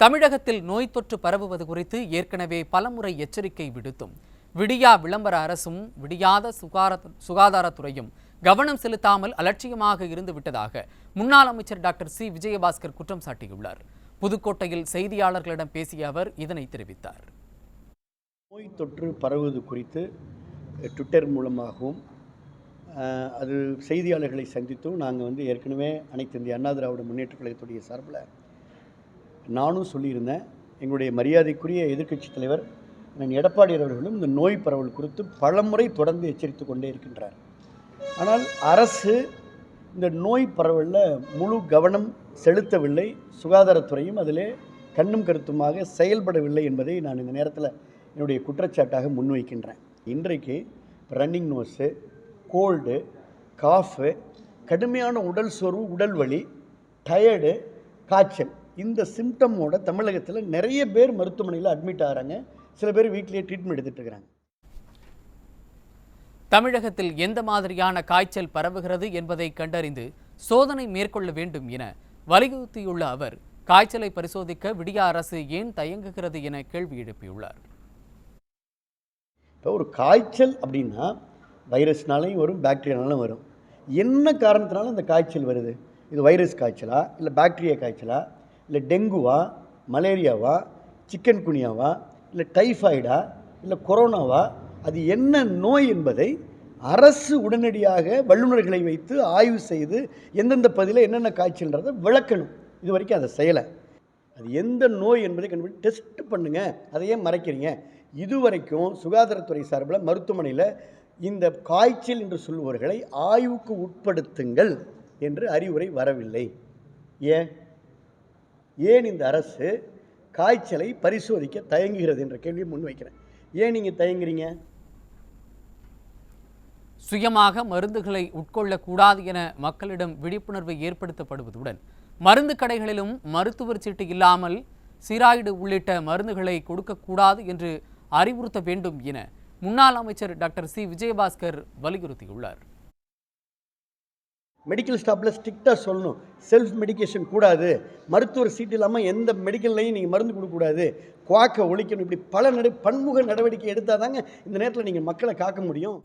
தமிழகத்தில் நோய் தொற்று பரவுவது குறித்து ஏற்கனவே பலமுறை எச்சரிக்கை விடுத்தும் விடியா விளம்பர அரசும் விடியாத சுகாதாரத்துறையும் கவனம் செலுத்தாமல் அலட்சியமாக இருந்து விட்டதாக முன்னாள் அமைச்சர் டாக்டர் சி விஜயபாஸ்கர் குற்றம் சாட்டியுள்ளார். புதுக்கோட்டையில் செய்தியாளர்களிடம் பேசிய அவர் இதனை தெரிவித்தார். நோய் தொற்று பரவுவது குறித்து ட்விட்டர் மூலமாகவும் அது செய்தியாளர்களை சந்தித்தும் நாங்கள் ஏற்கனவே அனைத்து இந்திய அண்ணா திராவிட முன்னேற்ற கழகத்துடைய சார்பில் நானும் சொல்லியிருந்தேன். எங்களுடைய மரியாதைக்குரிய எதிர்க்கட்சி தலைவர் எடப்பாடி அவர்களும் இந்த நோய் பரவல் குறித்து பலமுறை தொடர்ந்து எச்சரித்து கொண்டே இருக்கின்றார். ஆனால் அரசு இந்த நோய் பரவலில் முழு கவனம் செலுத்தவில்லை, சுகாதாரத்துறையும் அதிலே கண்ணும் கருத்துமாக செயல்படவில்லை என்பதை நான் இந்த நேரத்தில் என்னுடைய குற்றச்சாட்டாக முன்வைக்கின்றேன். இன்றைக்கு ரன்னிங் நோஸு, கோல்டு, காஃபு, கடுமையான உடல் சோர்வு, உடல் வலி, டயர்டு, காய்ச்சல், இந்த சிம்டமோட தமிழகத்தில் நிறைய பேர் மருத்துவமனையில் அட்மிட் ஆகிறாங்க. சில பேர் வீட்டிலேயே ட்ரீட்மெண்ட் எடுத்துகிட்டு இருக்கிறாங்க. தமிழகத்தில் எந்த மாதிரியான காய்ச்சல் பரவுகிறது என்பதை கண்டறிந்து சோதனை மேற்கொள்ள வேண்டும் என வலியுறுத்தியுள்ள அவர், காய்ச்சலை பரிசோதிக்க விடிய அரசு ஏன் தயங்குகிறது என கேள்வி எழுப்பியுள்ளார். இப்போ ஒரு காய்ச்சல் அப்படின்னா வைரஸ்னாலையும் வரும், பாக்டீரியானாலும் வரும். என்ன காரணத்தினாலும் இந்த காய்ச்சல் வருது? இது வைரஸ் காய்ச்சலா, இல்லை பாக்டீரியா காய்ச்சலா, இல்லை டெங்குவா, மலேரியாவா, சிக்கன் குனியாவா, இல்லை டைஃபாய்டா, இல்லை கொரோனாவா, அது என்ன நோய் என்பதை அரசு உடனடியாக வல்லுநர்களை வைத்து ஆய்வு செய்து எந்தெந்த பகுதியில் என்னென்ன காய்ச்சல்ன்றதை விளக்கணும். இது வரைக்கும் அதை செய்யலை. அது எந்த நோய் என்பதை கண்டுபிடி டெஸ்ட் பண்ணுங்க, அதையே மறைக்கிறீங்க. இதுவரைக்கும் சுகாதாரத்துறை சார்பில் மருத்துவமனையில் இந்த காய்ச்சல் என்று சொல்லுபவர்களை ஆய்வுக்கு உட்படுத்துங்கள் என்று அறிவுரை வரவில்லை. ஏன் இந்த அரசு காய்ச்சலை பரிசோதிக்க தயங்குகிறது என்ற கேள்வியை முன்வைக்கிறேன். ஏன் நீங்கள் தயங்குறீங்க? சுயமாக மருந்துகளை உட்கொள்ளக்கூடாது என மக்களிடம் விழிப்புணர்வு ஏற்படுத்தப்படுவதுடன் மருந்து கடைகளிலும் மருத்துவர் சீட்டு இல்லாமல் ஸ்டெராய்டு உள்ளிட்ட மருந்துகளை கொடுக்கக்கூடாது என்று அறிவுறுத்த வேண்டும் என முன்னாள் அமைச்சர் டாக்டர் சி விஜயபாஸ்கர் வலியுறுத்தியுள்ளார். மெடிக்கல் ஸ்டாஃபில் ஸ்ட்ரிக்டாக சொல்லணும், செல்ஃப் மெடிக்கேஷன் கூடாது, மருத்துவர் சீட்டு இல்லாமல் எந்த மெடிக்கல்லையும் நீங்கள் மருந்து கொடுக்கக்கூடாது, குவாக்க ஒழிக்கணும். இப்படி பல பன்முக நடவடிக்கை எடுத்தால் தாங்க இந்த நேரத்தில் நீங்கள் மக்களை காக்க முடியும்.